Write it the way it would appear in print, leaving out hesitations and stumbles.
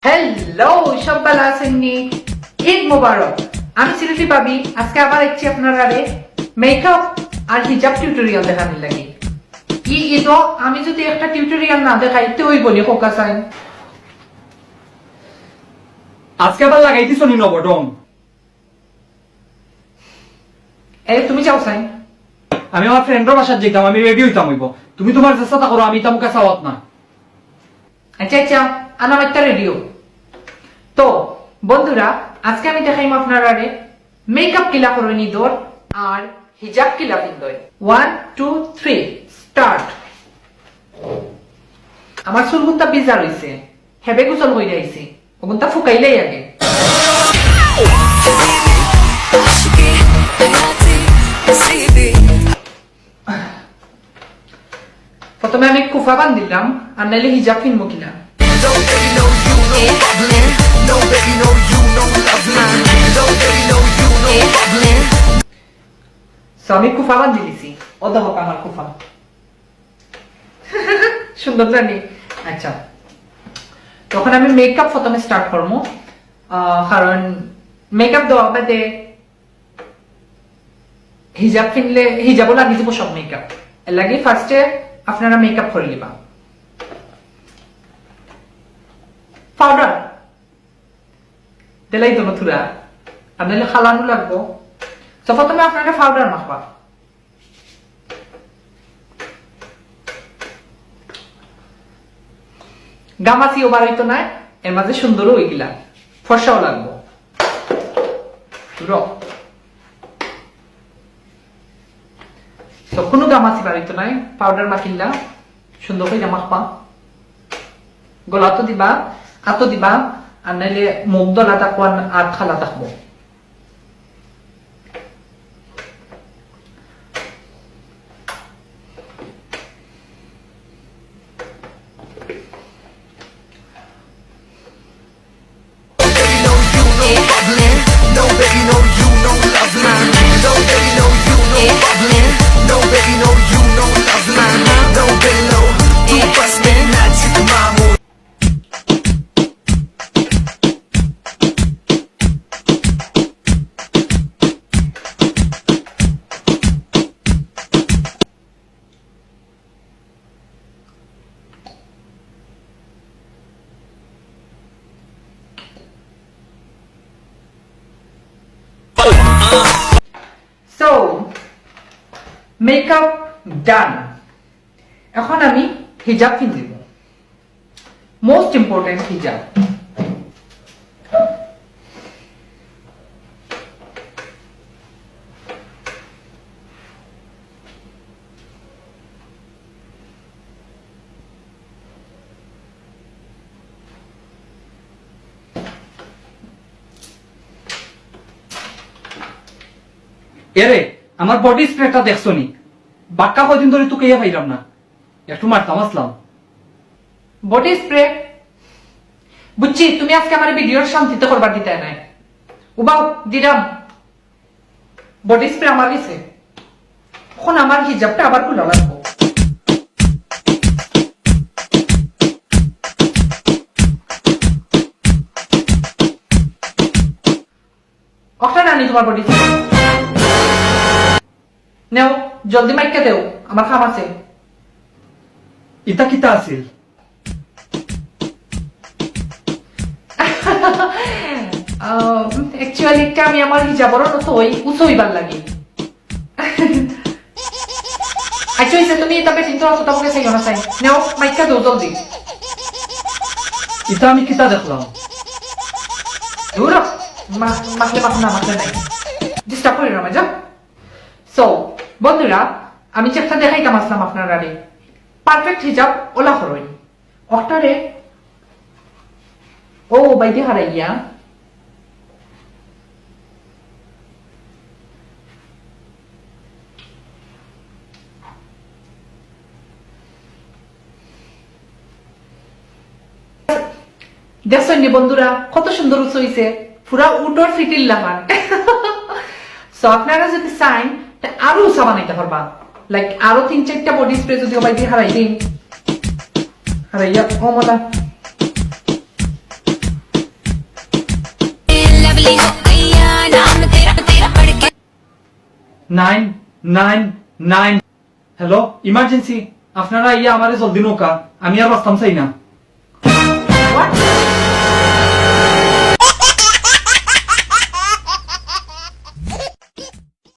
Hello সব ভালো আছেন নি? ঈদ মোবারক। আমি সিলেটি পাবি আজকে আবার একটি আপনারা মেকআপ আর হিজাব টিউটোরিয়াল দেখানোর লাগে। কি ঈদ আমি যদি একটা টিউটোরিয়াল না দেখাই তো ওই বলি ফোকাস আইন আজকে আবার লাগাইতিস নি নবটম। তুমি যাও সাইন। আমি আমার ফ্রেন্ডের বাসায় যেতাম, আমি রেডি হইতাম হইব। তুমি তোমার চেষ্টা করো, আমি তামুকে চাওয়াত না। আচ্ছা আচ্ছা আমার একটা রেডিও। তো বন্ধুরা আজকে আমি দেখাইম আপনারা মেকআপ কিলা করো নিদর আর হিজাব কিলা পিন্দর। 1 2 3 স্টার্ট। আমার চুলগুনটা বিজা রইছে, হেবে গুছল হই যাইছে, ওগুনটা ফুকাইলেই আগে। প্রথমে আমি কুফা বান দিলাম আর নাইলে হিজাব কিনবো কিনা। আমি কুফা বান দিলিছি, ও দেখো আমার কুফা সুন্দর জানি। আচ্ছা তখন আমি মেকআপ প্রথমে স্টার্ট করবো, কারণ মেকআপ দেওয়া বাদে হিজাব কিনলে হিজাবও লাগি যাব সব মেকআপ। এর লাগে ফার্স্টে আপনারা মেকআপ করে নিবা। পাউডার দিলাই তো নথুরা আপনার খালানো লাগবো। তো প্রথমে আপনারা পাউডার মাখবা। গামাচিও বাড়াইতো না, এর মাঝে সুন্দরও ওইগুলা ফর্সাও লাগবো। তো কোনো গামাচি বাড়াইতো নাই, পাউডার মাখিলা সুন্দর করে মাখবা। গলা তো দিবা, আতো দিবা, আর নাইলে মুখ দলা থাকবো আর খালা থাকবো। So মেকআপ ডান। এখন আমি হিজাব কিনব, মোস্ট ইম্পর্টেন্ট হিজাব। এরে আমার বডি স্প্রেটা দেখছো নি? বাক্কা কয়দিন ধরে তোকে ইয়া পাইলাম না, একটু মারতাম আসলাম। বডি স্প্রে বুঝছি, তুমি আজকে আমার ভিডিওর শান্তিতে করবার দিতে নাই। উবাও দিলাম বডি স্প্রে আমার গেছে। এখন আমার হিজাবটা আবার খুলা লাগবো। ওটা নানি তোমার বডি স্প্রে নেও, জলদি মাইকে দেও, আমার কাম আছে। ইতা কিতা আছিল? অ্যাকচুয়ালি এটা আমি আমার হিজাবর তো ওই উসইবার লাগি। আচ্ছা হইছে, তুমি তবে চিন্তা অত তোমাকে চাই না চাই নেও, মাইকা দেও জলদি। ইতা আমি কিতা দেখলাম? দূর মাখলে মাখ না মাখলে নাই, ডিস্টার্ব করি না যা। সো বন্ধুরা আমি চেষ্টা দেখাইতাম আসলাম আপনারা পারফেক্ট হিজাব ওলা করই অটারে। ও বাইদি হারাইয়া দেখছেন বন্ধুরা কত সুন্দর উৎস হইছে, পুরা উটোর ফিটিল লাগান। সো আপনারা যদি চান আরো উৎসাহ বানাইতে পারবা, লাইক আরো 3-4টা বডি স্প্রে যদি বাইদি হারাই দিন হারাইয়া ও মলা 999। হ্যালো, ইমার্জেন্সি, আপনারা ইয়া আমারে জলদি নৌকা, আমি আর বাঁচতাম চাই না।